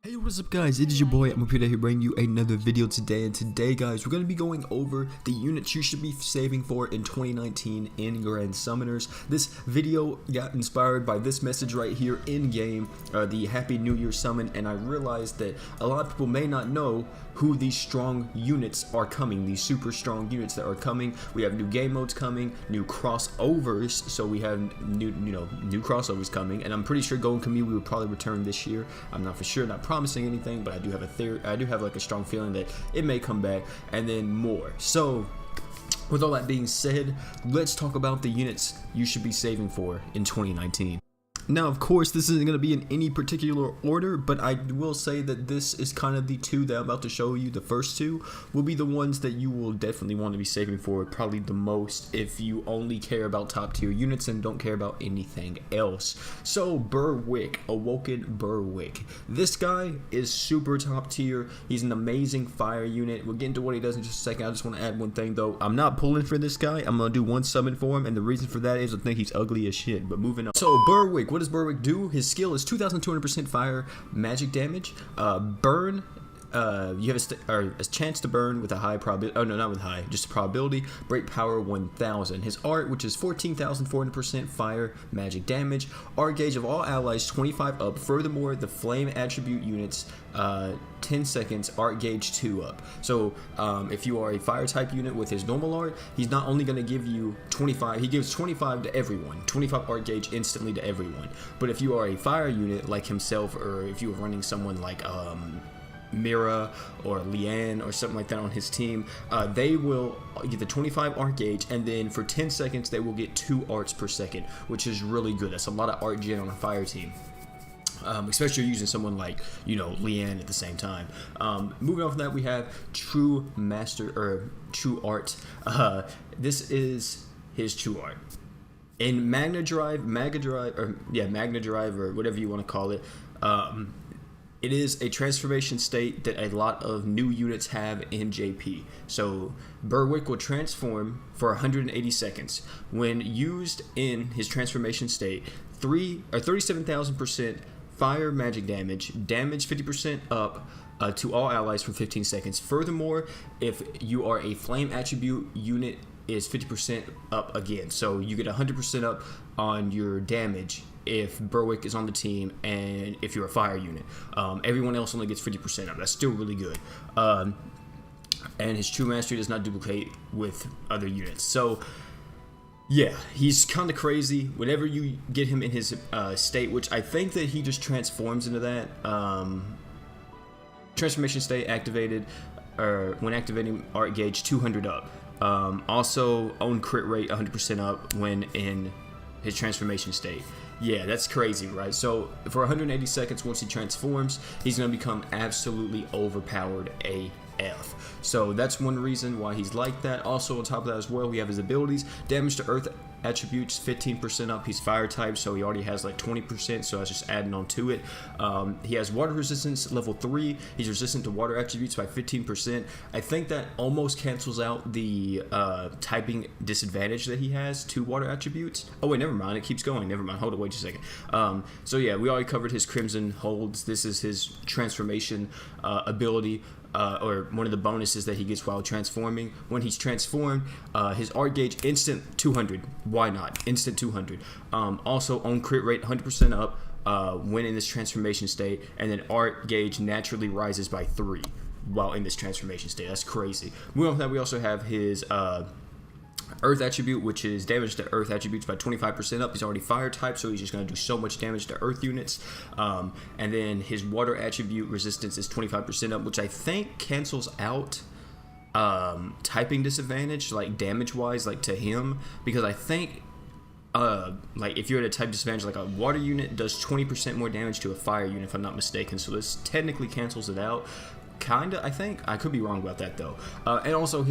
Hey, what's up guys, it is your boy, I'm here to bring you another video today, and today guys, we're going to be going over the units you should be saving for in 2019 in Grand Summoners. This video got inspired by this message right here in game, the Happy New Year summon, and I realized that a lot of people may not know who these strong units are coming, these super strong units that are coming. We have new game modes coming, new crossovers, so we have new crossovers coming, and I'm pretty sure Golden Kamui will probably return this year. I'm not for sure, not promising anything, but I do have a theory. I do have like a strong feeling that it may come back, and then more. So with all that being said, let's talk about the units you should be saving for in 2019. Now, of course, this isn't going to be in any particular order, but I will say that this is kind of the two that I'm about to show you. The first two will be the ones that you will definitely want to be saving for probably the most if you only care about top tier units and don't care about anything else. So, Berwick, Awoken Berwick. This guy is super top tier. He's an amazing fire unit. We'll get into what he does in just a second. I just want to add one thing though. I'm not pulling for this guy. I'm going to do one summon for him, and the reason for that is I think he's ugly as shit. But moving on. So, Berwick. What does Berwick do? His skill is 2,200% fire magic damage. Burn. You have a chance to burn with a high probability. Oh no, not with high, just a probability. Break power 1,000. His art, which is 14,400% fire magic damage. Art gauge of all allies 25 up. Furthermore, the flame attribute units 10 seconds. Art gauge 2 up. So if you are a fire type unit with his normal art, he's not only going to give you 25. He gives 25 to everyone. 25 art gauge instantly to everyone. But if you are a fire unit like himself, or if you are running someone like Mira or Leanne or something like that on his team, they will get the 25 art gauge, and then for 10 seconds they will get 2 arts per second, which is really good. That's a lot of art gen on a fire team. Especially using someone like, Leanne at the same time. Moving on from that, we have True Master, or True Art. This is his True Art. In Magna Drive, or whatever you want to call it, it is a transformation state that a lot of new units have in JP. So Berwick will transform for 180 seconds. When used in his transformation state, 37,000% fire magic damage, damage 50% up to all allies for 15 seconds. Furthermore, if you are a flame attribute unit, is 50% up again. So you get 100% up on your damage if Berwick is on the team, and if you're a fire unit. Everyone else only gets 50% up. That's still really good. And his True Mastery does not duplicate with other units. So yeah, he's kind of crazy. Whenever you get him in his state, which I think that he just transforms into that, transformation state activated, or when activating art gauge 200 up. Also own crit rate 100% up when in his transformation state. Yeah, that's crazy, right? So for 180 seconds, once he transforms, he's going to become absolutely overpowered AF. So that's one reason why he's like that. Also on top of that as well, we have his abilities. Damage to earth attributes 15% up. He's fire type, so he already has like 20%, so I was just adding on to it. He has water resistance level 3. He's resistant to water attributes by 15%. I think that almost cancels out the typing disadvantage that he has to water attributes. Oh wait, never mind, it keeps going. Never mind, hold it, wait a second. So yeah, we already covered his crimson holds. This is his transformation ability. Or one of the bonuses that he gets while transforming. When he's transformed, his art gauge instant 200. Why not? Instant 200. Also on crit rate 100% up when in this transformation state, and then art gauge naturally rises by 3 while in this transformation state. That's crazy. Moving on from that, we also have his earth attribute, which is damage to earth attributes by 25% up. He's already fire type, so he's just going to do so much damage to earth units. And then his water attribute resistance is 25% up, which I think cancels out typing disadvantage, like damage wise, like to him, because I think like if you're at a type disadvantage, like a water unit does 20% more damage to a fire unit, if I'm not mistaken. So this technically cancels it out. kinda, I think. I could be wrong about that though. And also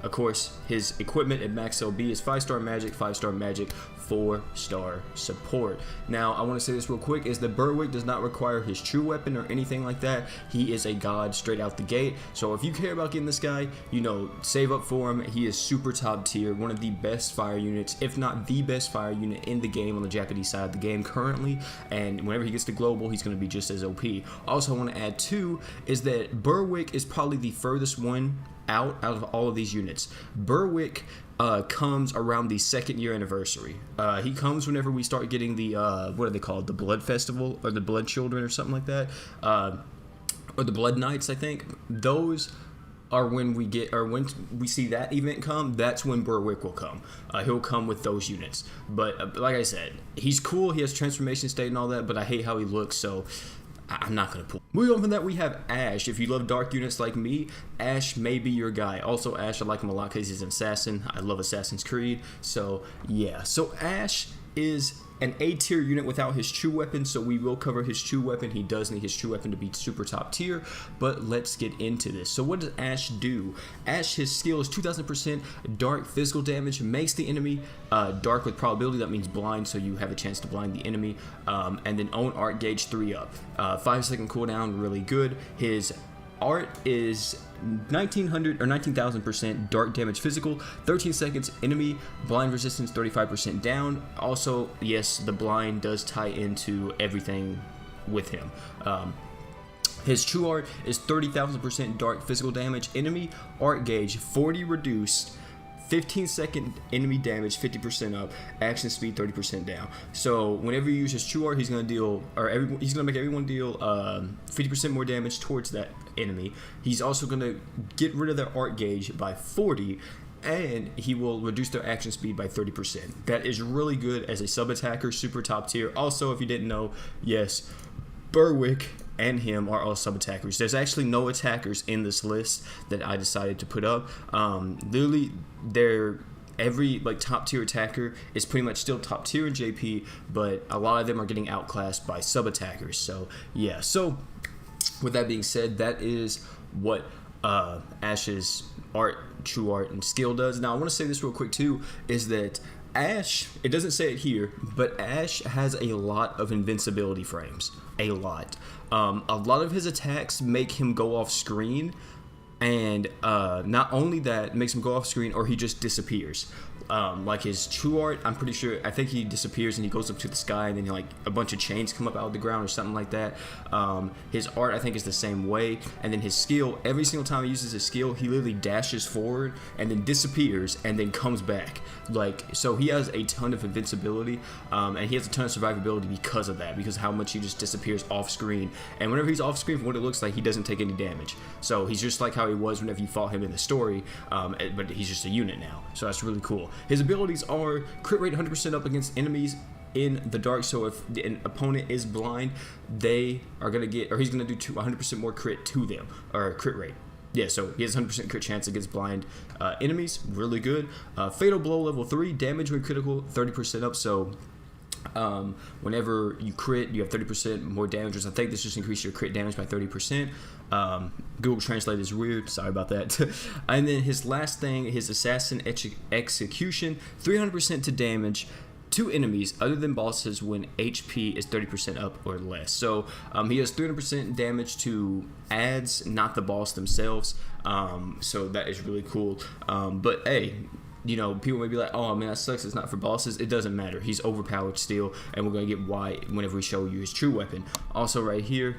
of course, his equipment at max LB is 5-star magic, 5-star magic, 4-star support. Now, I want to say this real quick, is that Berwick does not require his true weapon or anything like that. He is a god straight out the gate. So if you care about getting this guy, you know, save up for him. He is super top tier, one of the best fire units, if not the best fire unit in the game on the Japanese side of the game currently. And whenever he gets to global, he's going to be just as OP. Also, I want to add too, is that Berwick is probably the furthest one out of all of these units. Berwick comes around the 2nd year anniversary. He comes whenever we start getting the what are they called, the Blood Festival or the Blood Children or something like that, or the Blood Knights, I think. Those are when we get, or when we see that event come, that's when Berwick will come. He'll come with those units. But like I said, he's cool, he has transformation state and all that, but I hate how he looks, so I'm not going to pull. Moving on from that, we have Ashe. If you love dark units like me, Ashe may be your guy. Also, Ashe, I like him a lot because he's an assassin. I love Assassin's Creed. So, yeah. So, Ashe is an A-tier unit without his true weapon, so we will cover his true weapon. He does need his true weapon to be super top tier, but let's get into this. So what does Ashe do? Ashe, his skill is 2000% dark physical damage, makes the enemy dark with probability. That means blind, so you have a chance to blind the enemy, and then own art gauge 3 up. 5-second cooldown, really good. His art is 1900 or 19,000% dark damage physical, 13 seconds enemy blind resistance 35% down. Also, yes, the blind does tie into everything with him. His true art is 30,000% dark physical damage, enemy art gauge 40 reduced, 15-second enemy damage 50% up, action speed 30% down. So whenever you use his true art, he's gonna deal, or he's gonna make everyone deal 50% more damage towards that enemy. He's also gonna get rid of their art gauge by 40, and he will reduce their action speed by 30%. That is really good as a sub attacker, super top tier. Also, if you didn't know, yes, Berwick and him are all sub attackers. There's actually no attackers in this list that I decided to put up. Literally, every like top tier attacker is pretty much still top tier in JP, but a lot of them are getting outclassed by sub attackers. So yeah. So with that being said, that is what Ashe's art, true art, and skill does. Now I want to say this real quick too, is that Ashe, it doesn't say it here, but Ashe has a lot of invincibility frames. A lot of his attacks make him go off screen, and not only that, makes him go off screen, or he just disappears. Like his true art, I'm pretty sure, I think he disappears and he goes up to the sky, and then like a bunch of chains come up out of the ground or something like that. His art, I think, is the same way. And then his skill, every single time he uses his skill, he literally dashes forward and then disappears and then comes back. Like, so he has a ton of invincibility, and he has a ton of survivability because of that, because how much he just disappears off screen. And whenever he's off screen, from what it looks like, he doesn't take any damage. So he's just like how he was whenever you fought him in the story, but he's just a unit now. So that's really cool. His abilities are crit rate 100% up against enemies in the dark. So if an opponent is blind, they are gonna get, or he's gonna do 100% more crit to them, or crit rate. Yeah, so he has 100% crit chance against blind enemies. Really good. Fatal blow level 3, damage when critical 30% up. So whenever you crit, you have 30% more damage. I think this just increases your crit damage by 30%. Google Translate is weird, sorry about that. And then his last thing, his assassin execution, 300% to damage to enemies other than bosses when HP is 30% up or less. So he has 300% damage to adds, not the boss themselves. So that is really cool. But hey, you know, people may be like, oh man, that sucks, it's not for bosses. It doesn't matter, he's overpowered still, and we're gonna get why whenever we show you his true weapon. Also right here,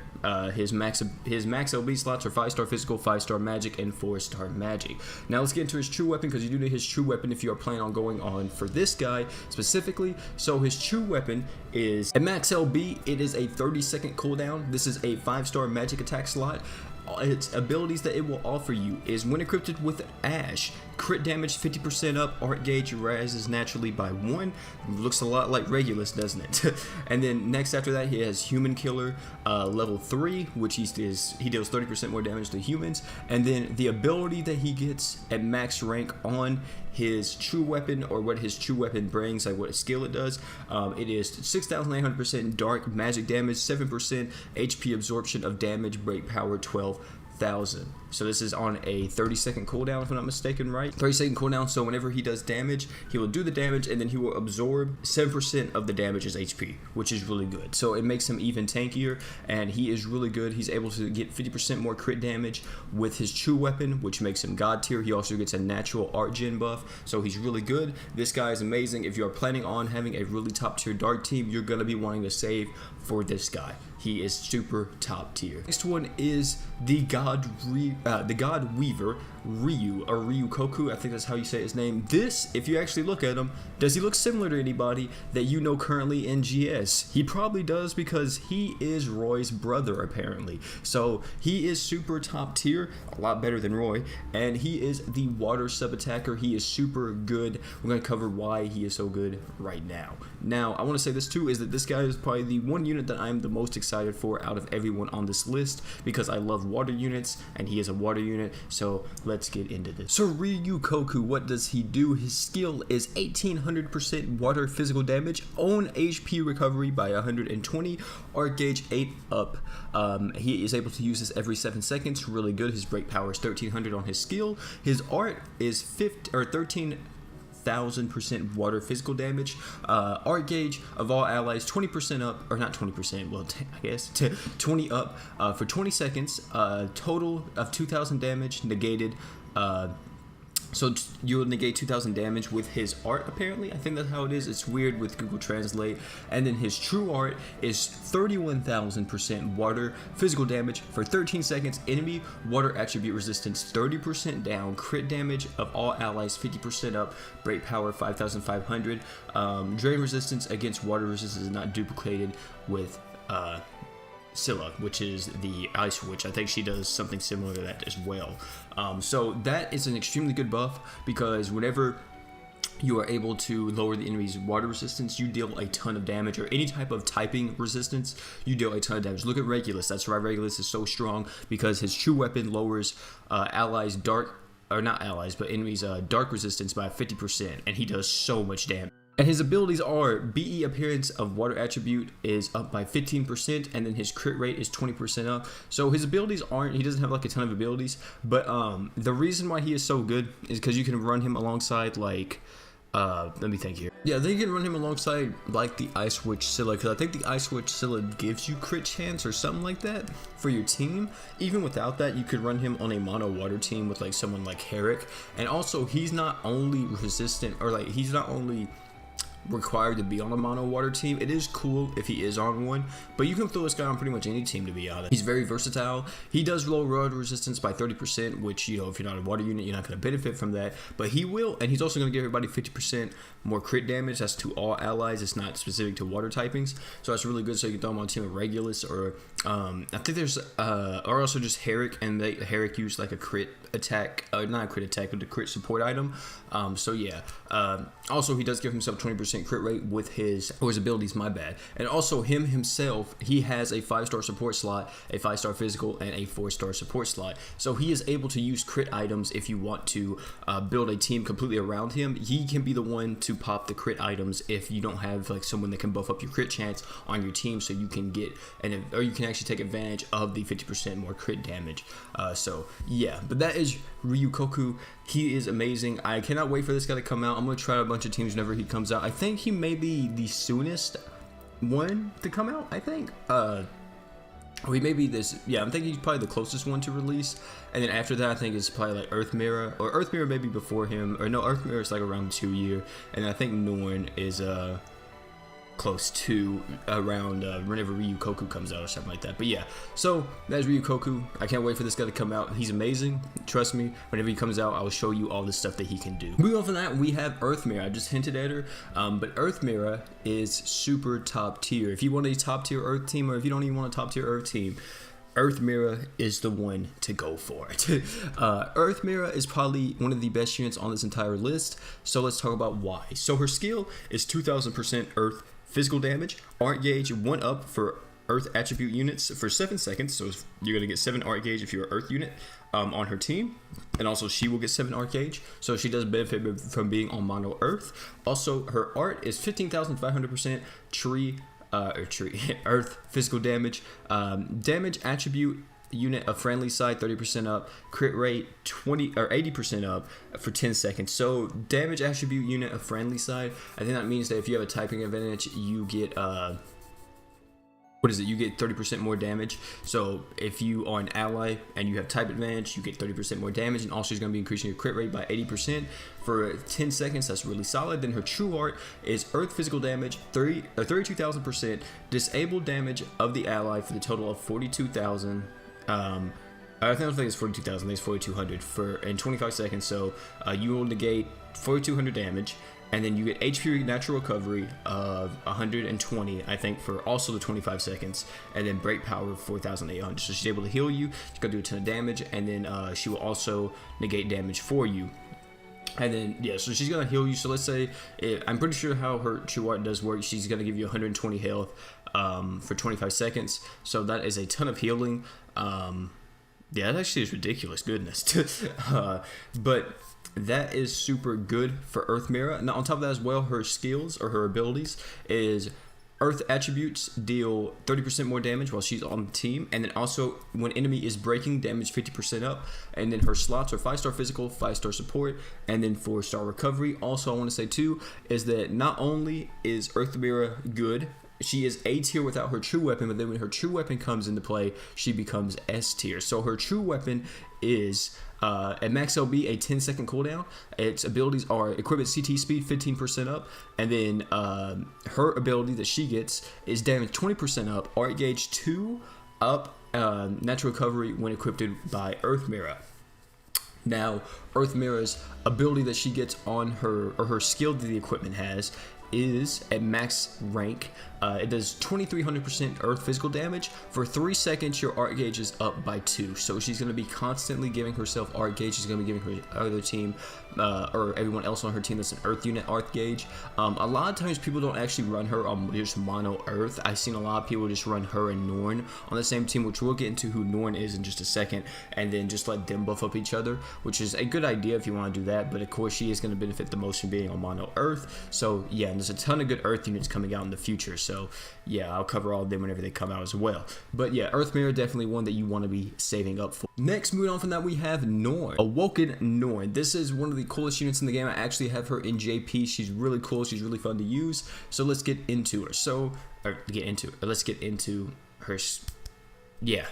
his max LB slots are 5-star physical, 5-star magic, and 4-star magic. Now let's get into his true weapon, because you do need his true weapon if you are planning on going on for this guy specifically. So his true weapon is at max LB, it is a 30-second cooldown. This is a 5-star magic attack slot. Its abilities that it will offer you is when equipped with Ashe, crit damage 50% up, art gauge rises naturally by 1. Looks a lot like Regulus, doesn't it? And then next after that, he has Human Killer level 3, which he deals 30% more damage to humans. And then the ability that he gets at max rank on his true weapon, or what his true weapon brings, like what skill it does, it is 6,900% dark magic damage, 7% HP absorption of damage, break power 12, 15,000. So this is on a 30-second cooldown, if I'm not mistaken, right? 30-second cooldown, so whenever he does damage, he will do the damage, and then he will absorb 7% of the damage as HP, which is really good. So it makes him even tankier, and he is really good. He's able to get 50% more crit damage with his true weapon, which makes him god tier. He also gets a natural art gen buff, so he's really good. This guy is amazing. If you're planning on having a really top tier dark team, you're going to be wanting to save for this guy. He is super top tier. Next one is the God Weaver Ryu, or Ryukoku, I think that's how you say his name. This, if you actually look at him, does he look similar to anybody that you know currently in GS? He probably does, because he is Roy's brother apparently. So he is super top tier, a lot better than Roy, and he is the water sub attacker. He is super good. We're going to cover why he is so good right now. Now, I want to say this too, is that this guy is probably the one unit that I'm the most excited for out of everyone on this list, because I love water units and he is a water unit. So let's get into this. So Ryukoku, what does he do? His skill is 1800% water physical damage, own HP recovery by 120, art gauge 8 up. He is able to use this every 7 seconds. Really good. His break power is 1300 on his skill. His art is 13,000% water physical damage. Art gauge of all allies 20% up, or not 20%, well, I guess 20 up for 20 seconds. Total of 2,000 damage negated. So you'll negate 2,000 damage with his art, apparently. I think that's how it is. It's weird with Google Translate. And then his true art is 31,000% water physical damage for 13 seconds. Enemy water attribute resistance 30% down. Crit damage of all allies 50% up. Break power 5,500. Drain resistance against water resistance is not duplicated with Scylla, which is the ice witch. I think she does something similar to that as well. So that is an extremely good buff, because whenever you are able to lower the enemy's water resistance, you deal a ton of damage, or any type of typing resistance, you deal a ton of damage. Look at Regulus. That's why Regulus is so strong, because his true weapon lowers allies dark, or not allies, but enemies dark resistance by 50%, and he does so much damage. And his abilities are BE appearance of water attribute is up by 15%, and then his crit rate is 20% up. So his abilities he doesn't have like a ton of abilities, but the reason why he is so good is because you can run him alongside like, let me think here. Yeah, then you can run him alongside like the Ice Witch Scylla, because I think the Ice Witch Scylla gives you crit chance or something like that for your team. Even without that, you could run him on a mono water team with like someone like Herrick. And also, he's not only resistant, or like he's not only required to be on a mono water team. It is cool if he is on one, but you can throw this guy on pretty much any team, to be honest. He's very versatile. He does lower water resistance by 30%, which, you know, if you're not a water unit, you're not going to benefit from that, but he will. And he's also going to give everybody 50% more crit damage. That's to all allies. It's not specific to water typings, so that's really good. So you can throw him on a team of Regulus, or I think there's or also just Herrick, and Herrick used like a crit attack, not a crit attack, but the crit support item. So yeah, also he does give himself 20% crit rate with his abilities, my bad. And also himself, he has a 5-star support slot, a 5-star physical, and a 4-star support slot. So he is able to use crit items if you want to build a team completely around him. He can be the one to pop the crit items if you don't have like someone that can buff up your crit chance on your team, so you can get or you can actually take advantage of the 50% more crit damage. So yeah, but that is Ryukoku. He is amazing. I cannot wait for this guy to come out. I'm going to try a bunch of teams whenever he comes out. I think he may be the soonest one to come out, I think. He may be this, yeah, I'm thinking he's probably the closest one to release. And then after that, I think it's probably like Earth Mira, or Earth Mira maybe before him, or no, Earth Mira is like around 2 year. And I think Norn is close to around whenever Ryukoku comes out or something like that. But yeah, so that's Ryukoku. I can't wait for this guy to come out. He's amazing. Trust me, whenever he comes out, I will show you all the stuff that he can do. Moving on from that, we have Earth Mira. I just hinted at her, but Earth Mira is super top tier. If you want a top tier Earth team, or if you don't even want a top tier Earth team, Earth Mira is the one to go for it. Earth Mira is probably one of the best units on this entire list, so let's talk about why. So her skill is 2,000% Earth physical damage, art gauge 1 up for Earth attribute units for 7 seconds, so you're going to get 7 art gauge if you're an Earth unit on her team, and also she will get 7 art gauge, so she does benefit from being on mono Earth. Also, her art is 15,500% Earth physical damage, damage attribute unit of friendly side 30% up, crit rate 20 or 80% up for 10 seconds. So damage attribute unit of friendly side, I think that means that if you have a typing advantage, you get you get 30% more damage. So if you are an ally and you have type advantage, you get 30% more damage, and also she's going to be increasing your crit rate by 80% for 10 seconds. That's really solid. Then her true art is earth physical damage 32,000%, disabled damage of the ally for the total of 42,000. I don't think it's 42,000, it's 4,200 in 25 seconds. So you will negate 4,200 damage. And then you get HP natural recovery of 120, I think, for also the 25 seconds. And then break power of 4,800. So she's able to heal you. She's going to do a ton of damage. And then she will also negate damage for you. And then, yeah, so she's going to heal you. So let's say, I'm pretty sure how her true art does work. She's going to give you 120 health for 25 seconds. So that is a ton of healing. Yeah, that actually is ridiculous. Goodness. But that is super good for Earth Mira. Now, on top of that as well, her skills or her abilities is Earth attributes deal 30% more damage while she's on the team, and then also when enemy is breaking, damage 50% up. And then her slots are 5-star physical, 5-star support, and then 4-star recovery. Also, I want to say too is that not only is Earth Mira good, she is A tier without her true weapon, but then when her true weapon comes into play, she becomes S tier. So her true weapon is at max LB a 10-second cooldown. Its abilities are equipment CT speed 15% up, and then her ability that she gets is damage 20% up, art gauge 2 up, natural recovery when equipped by Earth Mira. Now, Earth Mira's ability that she gets on her, or her skill that the equipment has, is at max rank. It does 2300% earth physical damage. For 3 seconds, your art gauge is up by 2. So she's going to be constantly giving herself art gauge. She's going to be giving her other team or everyone else on her team that's an earth unit art gauge. A lot of times people don't actually run her on just mono earth. I've seen a lot of people just run her and Norn on the same team, which we'll get into who Norn is in just a second, and then just let them buff up each other, which is a good idea if you want to do that. But of course, she is going to benefit the most from being on mono earth. So yeah, and there's a ton of good earth units coming out in the future. So yeah, I'll cover all of them whenever they come out as well. But yeah, Earth Mira definitely one that you want to be saving up for. Next, moving on from that, we have Norn. Awoken Norn. This is one of the coolest units in the game. I actually have her in JP. She's really cool. She's really fun to use. So let's get into her. Let's get into her. Yeah.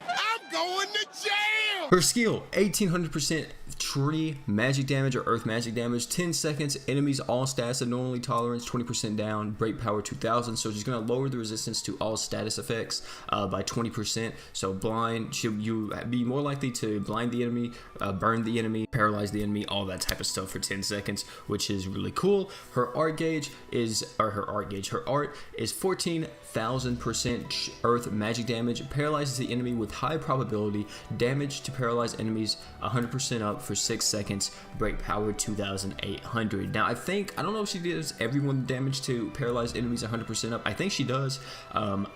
I'm going to jail! Her skill, 1800% tree magic damage or earth magic damage, 10 seconds, enemies all stats abnormally tolerance, 20% down, break power 2000. So she's going to lower the resistance to all status effects by 20%. So blind, you be more likely to blind the enemy, burn the enemy, paralyze the enemy, all that type of stuff for 10 seconds, which is really cool. Her art gauge is, her art is 14,000% earth magic damage, paralyzes the enemy with high probability, damage to paralyze enemies 100% up for 6 seconds, break power 2,800. Now I don't know if she does everyone damage to paralyze enemies 100% up. I think she does. I'm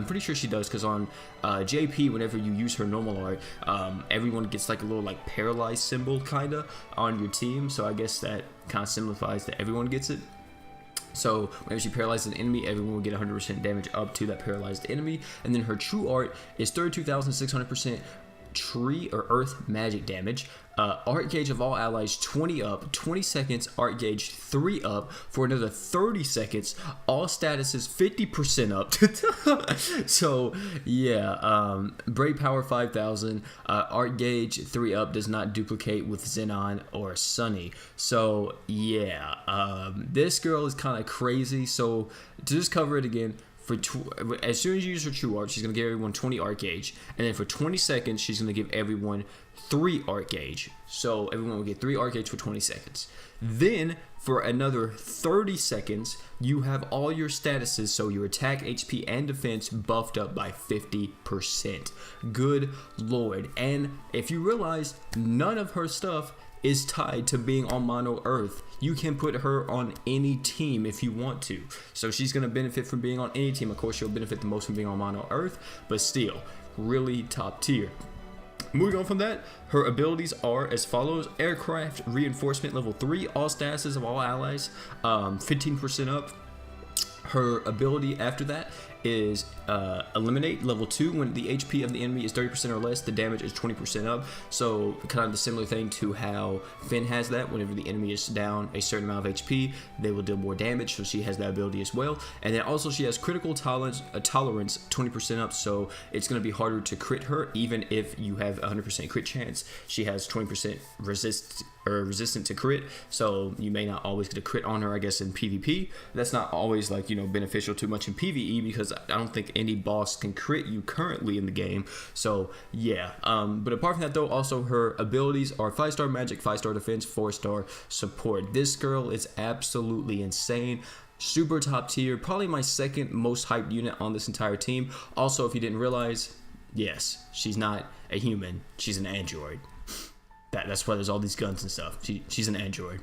pretty sure she does, because on JP, whenever you use her normal art, everyone gets like a little like paralyzed symbol kinda on your team. So I guess that kind of simplifies that everyone gets it. So whenever she paralyzes an enemy, everyone will get 100% damage up to that paralyzed enemy. And then her true art is 32,600% tree or earth magic damage. Art gauge of all allies 20 up, 20 seconds, art gauge 3 up for another 30 seconds, all statuses 50% up. So yeah, break power 5,000, art gauge 3 up, does not duplicate with Xenon or Sunny. So yeah, this girl is kind of crazy. So to just cover it again, as soon as you use her true art, she's going to give everyone 20 art gauge, and then for 20 seconds she's going to give everyone 3 art gauge. So everyone will get 3 art gauge for 20 seconds. Then for another 30 seconds you have all your statuses, so your attack, HP, and defense buffed up by 50%. Good lord. And if you realize, none of her stuff is tied to being on mono earth. You can put her on any team if you want to. So she's going to benefit from being on any team. Of course, she'll benefit the most from being on mono earth, but still, really top tier. Moving on from that, her abilities are as follows: aircraft reinforcement level 3, all statuses of all allies 15% up. Her ability after that is eliminate. Level 2, when the HP of the enemy is 30% or less, the damage is 20% up. So kind of the similar thing to how Finn has that. Whenever the enemy is down a certain amount of HP, they will deal more damage, so she has that ability as well. And then also she has critical tolerance 20% up, so it's going to be harder to crit her. Even if you have 100% crit chance, she has 20% resistant to crit, so you may not always get a crit on her, I guess, in PvP. That's not always, like, you know, beneficial too much in PvE, because I don't think any boss can crit you currently in the game. So yeah, but apart from that though, also her abilities are 5-star magic, 5-star defense, 4-star support. This girl is absolutely insane. Super top tier, probably my second most hyped unit on this entire team. Also, if you didn't realize, yes, she's not a human, she's an android. That's why there's all these guns and stuff. She's an android.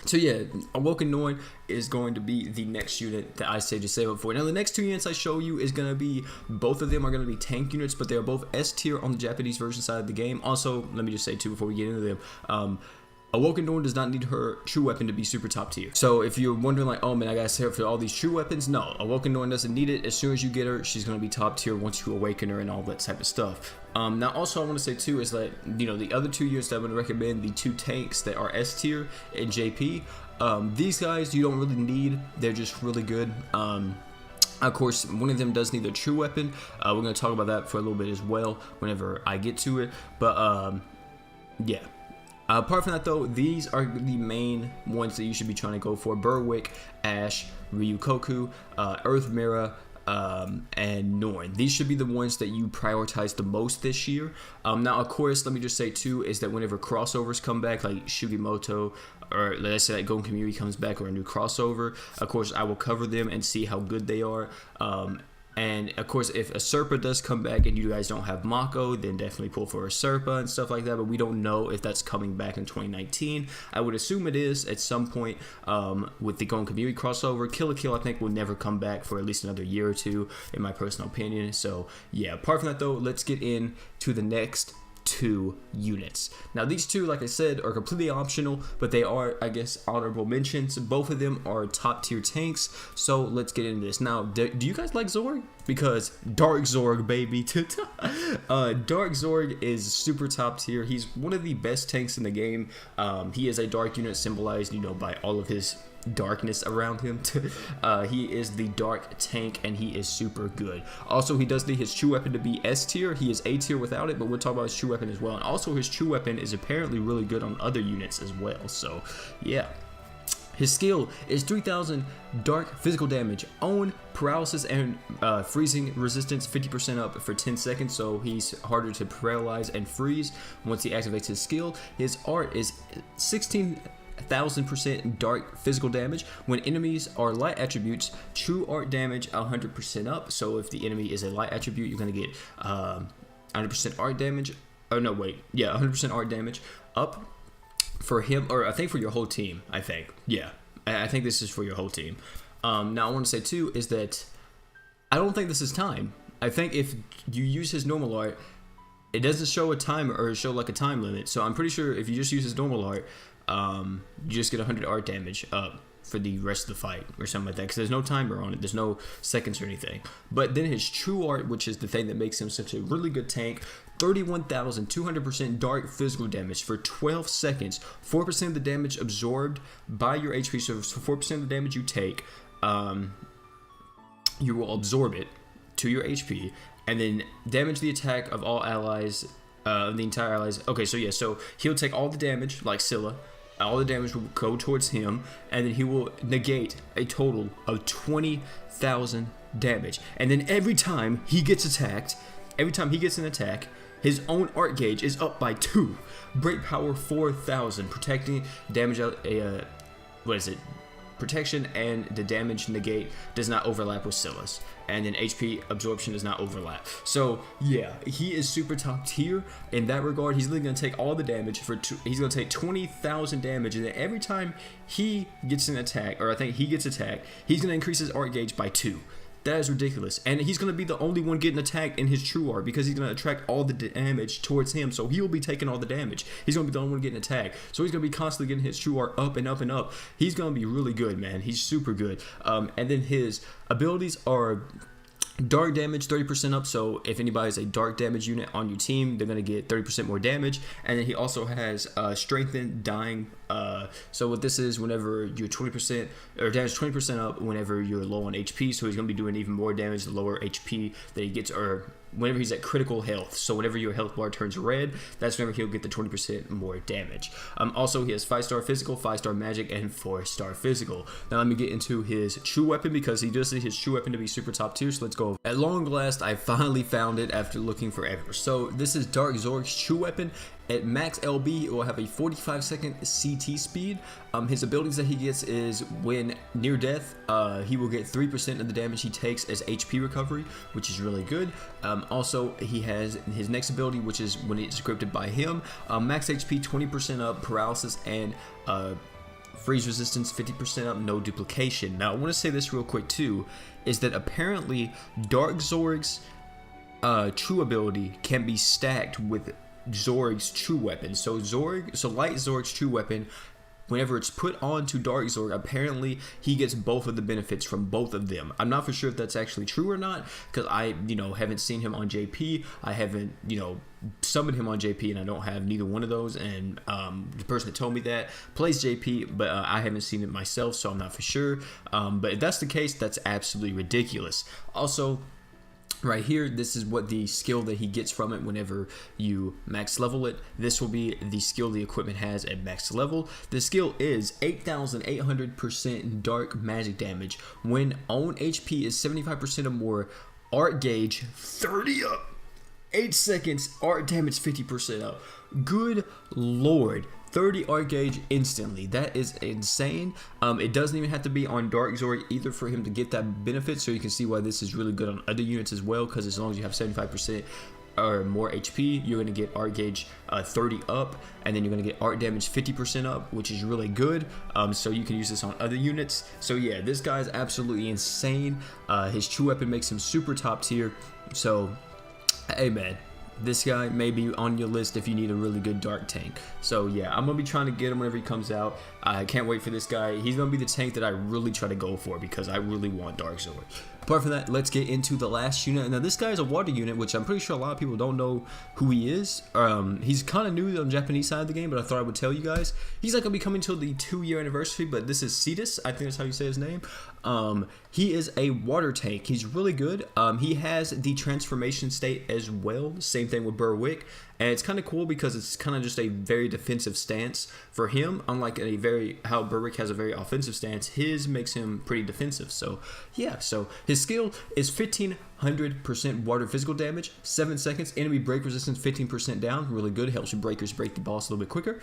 So yeah, Awoken Norn is going to be the next unit that I say to save up for. Now the next two units I show you is going to be, both of them are going to be tank units, but they are both S tier on the Japanese version side of the game. Also, let me just say too before we get into them, Awoken Norn does not need her true weapon to be super top tier. So if you're wondering like, oh man, I gotta save for all these true weapons, no, Awoken Norn doesn't need it. As soon as you get her, she's gonna be top tier once you awaken her and all that type of stuff. Now also I want to say too is that, you know, the other two units that I'm going to recommend, the two tanks that are S tier and JP, these guys you don't really need, they're just really good. Of course, one of them does need a true weapon. We're going to talk about that for a little bit as well whenever I get to it, but yeah. Apart from that though, these are the main ones that you should be trying to go for: Berwick, Ashe, Ryukoku, Earth Mira, and Norn. These should be the ones that you prioritize the most this year. Now of course, let me just say too is that whenever crossovers come back, like Shugimoto, or let's say that Golden Community comes back, or a new crossover, of course I will cover them and see how good they are. And of course, if a Serpa does come back and you guys don't have Mako, then definitely pull for a Serpa and stuff like that. But we don't know if that's coming back in 2019. I would assume it is at some point with the Golden Community crossover. Kill la Kill, I think, will never come back for at least another year or two, in my personal opinion. So yeah, apart from that though, let's get into the next two units. Now these two, like I said, are completely optional, but they are, I guess, honorable mentions. Both of them are top tier tanks, so let's get into this. Now, do you guys like Zorg? Because Dark Zorg, baby. Dark Zorg is super top tier. He's one of the best tanks in the game. He is a dark unit symbolized, you know, by all of his darkness around him. He is the dark tank and he is super good. Also, he does need his true weapon to be S tier. He is A tier without it, but we'll talk about his true weapon as well. And also his true weapon is apparently really good on other units as well. So yeah, his skill is 3000 dark physical damage, own paralysis and freezing resistance 50% up for 10 seconds, so he's harder to paralyze and freeze once he activates his skill. His art is 16,000% dark physical damage. When enemies are light attributes, true art damage 100% up. So if the enemy is a light attribute, you're gonna get 100% art damage. Oh no, wait, yeah, 100% art damage up for him, or I think for your whole team. I think, yeah, I think this is for your whole team. Now I want to say too is that I don't think this is time. I think if you use his normal art, it doesn't show a timer or show like a time limit. So I'm pretty sure if you just use his normal art, you just get 100 art damage up for the rest of the fight or something like that, because there's no timer on it, there's no seconds or anything. But then his true art, which is the thing that makes him such a really good tank, 31,200% dark physical damage for 12 seconds, 4% of the damage absorbed by your HP. So 4% of the damage you take, you will absorb it to your HP, and then damage the attack of all allies, the entire allies. Okay, so yeah, so he'll take all the damage like Scylla. All the damage will go towards him, and then he will negate a total of 20,000 damage. And then every time he gets attacked, every time he gets an attack, his own art gauge is up by 2. Break power 4,000, protecting damage out protection and the damage negate does not overlap with Scylla's, and then HP absorption does not overlap. So yeah, he is super top tier in that regard. He's literally going to take all the damage he's going to take 20,000 damage, and then every time he gets an attack, or I think he gets attacked, he's going to increase his art gauge by 2. That is ridiculous. And he's going to be the only one getting attacked in his true art, because he's going to attract all the damage towards him. So he will be taking all the damage. He's going to be the only one getting attacked. So he's going to be constantly getting his true art up and up and up. He's going to be really good, man. He's super good. And then his abilities are Dark damage 30% up, so if anybody's a dark damage unit on your team, they're going to get 30% more damage. And then he also has strengthened dying. So what this is, whenever you're 20% or damage 20% up whenever you're low on HP, so he's going to be doing even more damage the lower HP that he gets, or whenever he's at critical health. So whenever your health bar turns red, that's whenever he'll get the 20% more damage. Also, he has 5-star physical, 5-star magic, and 4-star physical. Now let me get into his true weapon, because he does need his true weapon to be super top tier. So let's go over. At long last, I finally found it after looking forever. So this is Dark Zorg's true weapon. At max LB, it will have a 45-second CT speed. His abilities that he gets is when near death, he will get 3% of the damage he takes as HP recovery, which is really good. Also, he has his next ability, which is when it's scripted by him. Max HP 20% up, paralysis, and freeze resistance 50% up, no duplication. Now, I want to say this real quick too, is that apparently Dark Zorg's true ability can be stacked with Zorg's true weapon. So Light Zorg's true weapon, whenever it's put onto Dark Zorg, apparently he gets both of the benefits from both of them. I'm not for sure if that's actually true or not, because I haven't seen him on JP. I haven't summoned him on JP, and I don't have neither one of those. And the person that told me that plays JP, but I haven't seen it myself, so I'm not for sure. But if that's the case, that's absolutely ridiculous. Also, right here, this is what the skill that he gets from it whenever you max level it. This will be the skill the equipment has at max level. The skill is 8,800% dark magic damage when own HP is 75% or more, art gauge 30 up, 8 seconds, art damage 50% up. Good lord, 30 art gauge instantly. That is insane. It doesn't even have to be on Dark Zorg either for him to get that benefit, so you can see why this is really good on other units as well, because as long as you have 75% or more HP, you're going to get art gauge 30 up, and then you're going to get art damage 50% up, which is really good. So you can use this on other units. So yeah, this guy is absolutely insane. His true weapon makes him super top tier. So hey man, this guy may be on your list if you need a really good dark tank. So yeah, I'm gonna be trying to get him whenever he comes out. I can't wait for this guy. He's gonna be the tank that I really try to go for, because I really want Dark Zorg. Apart from that, let's get into the last unit. Now this guy is a water unit, which I'm pretty sure a lot of people don't know who he is. He's kind of new on the Japanese side of the game, but I thought I would tell you guys. He's not gonna be coming till the 2-year anniversary, but this is Cetus. I think that's how you say his name. He is a water tank. He's really good. He has the transformation state as well. Same thing with Berwick. And it's kind of cool because it's kind of just a very defensive stance for him, unlike how Berwick has a very offensive stance. His makes him pretty defensive. So yeah, so his skill is 1500% water physical damage, 7 seconds, enemy break resistance 15% down, really good, helps your breakers break the boss a little bit quicker.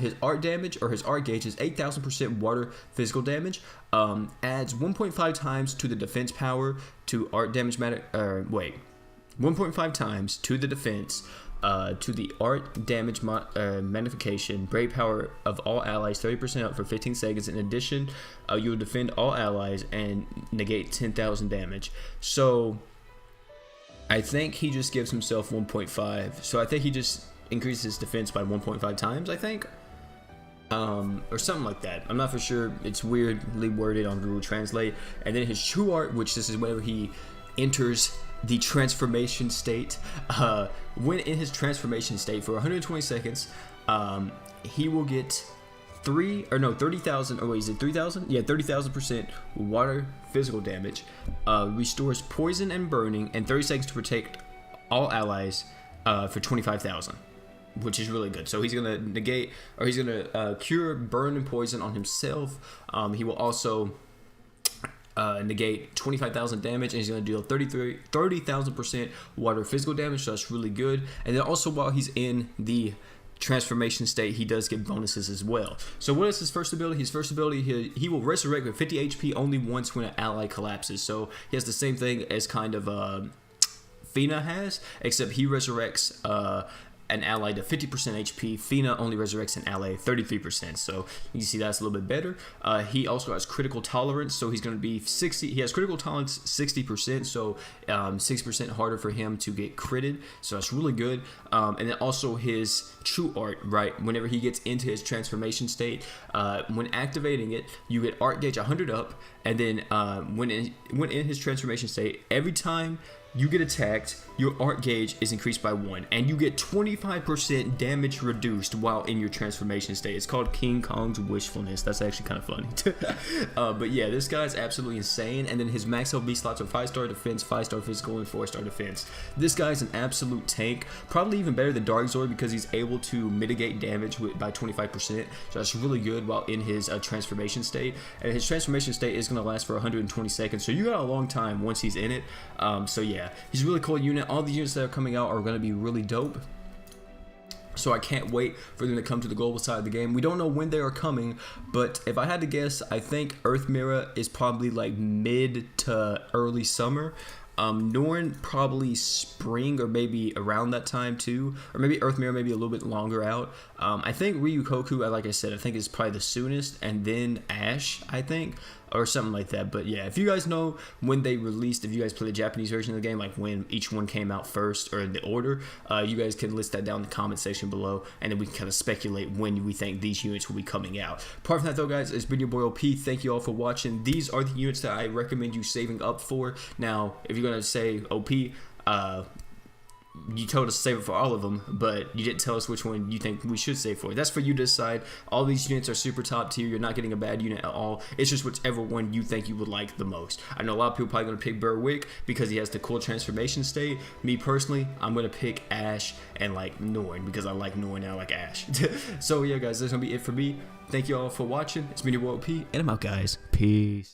His art damage, or his art gauge, is 8000% water physical damage, adds 1.5 times to the defense power to art damage 1.5 times to the defense, to the art damage magnification, break power of all allies 30% up for 15 seconds. In addition, you will defend all allies and negate 10,000 damage. So I think he just gives himself 1.5. So I think he just increases his defense by 1.5 times, I think. Or something like that. I'm not for sure. It's weirdly worded on Google Translate. And then his true art, which this is whenever he enters the transformation state. When in his transformation state for 120 seconds, he will get 30,000, or wait, is it 3,000? Yeah, 30,000% water physical damage, restores poison and burning, and 30 seconds to protect all allies for 25,000, which is really good. So he's gonna negate, or he's gonna cure burn and poison on himself. He will also negate 25,000 damage, and he's going to deal 30,000% water physical damage, so that's really good. And then also, while he's in the transformation state, he does get bonuses as well. So what is his first ability? His first ability, he will resurrect with 50 HP only once when an ally collapses. So he has the same thing as kind of Fina has, except he resurrects an ally to 50% HP. Fina only resurrects an ally 33%, so you can see that's a little bit better. He also has critical tolerance, so he's going to be 60. He has critical tolerance 60%, so 6% harder for him to get critted, so that's really good. And then also his true art, right? Whenever he gets into his transformation state, when activating it, you get art gauge 100 up, and then when in his transformation state, every time you get attacked, your art gauge is increased by 1, and you get 25% damage reduced while in your transformation state. It's called King Kong's Wishfulness. That's actually kind of funny. But yeah, this guy's absolutely insane. And then his max LB slots are 5-star defense, 5-star physical, and 4-star defense. This guy's an absolute tank, probably even better than Dark Zord because he's able to mitigate damage by 25%. So that's really good while in his transformation state. And his transformation state is going to last for 120 seconds, so you got a long time once he's in it. So yeah, he's a really cool unit. All the units that are coming out are going to be really dope, so I can't wait for them to come to the global side of the game. We don't know when they are coming, but if I had to guess, I think Earth Mira is probably like mid to early summer. Norn probably spring or maybe around that time too, or maybe Earth Mirror maybe a little bit longer out. I think Ryukoku, like I said, I think is probably the soonest, and then Ashe, I think, or something like that. But yeah, if you guys know when they released, if you guys play the Japanese version of the game, like when each one came out first or in the order, you guys can list that down in the comment section below, and then we can kind of speculate when we think these units will be coming out. Apart from that though, guys, it's been your boy OP. Thank you all for watching. These are the units that I recommend you saving up for. Now, if you're gonna say OP, you told us to save it for all of them, but you didn't tell us which one you think we should save for. That's for you to decide. All these units are super top tier. You're not getting a bad unit at all. It's just whichever one you think you would like the most. I know a lot of people probably going to pick Berwick because he has the cool transformation state. Me personally, I'm going to pick Ashe and like Norn because I like Norn and I like Ashe. So yeah, guys, that's going to be it for me. Thank you all for watching. It's been your boy OP, and I'm out, guys. Peace.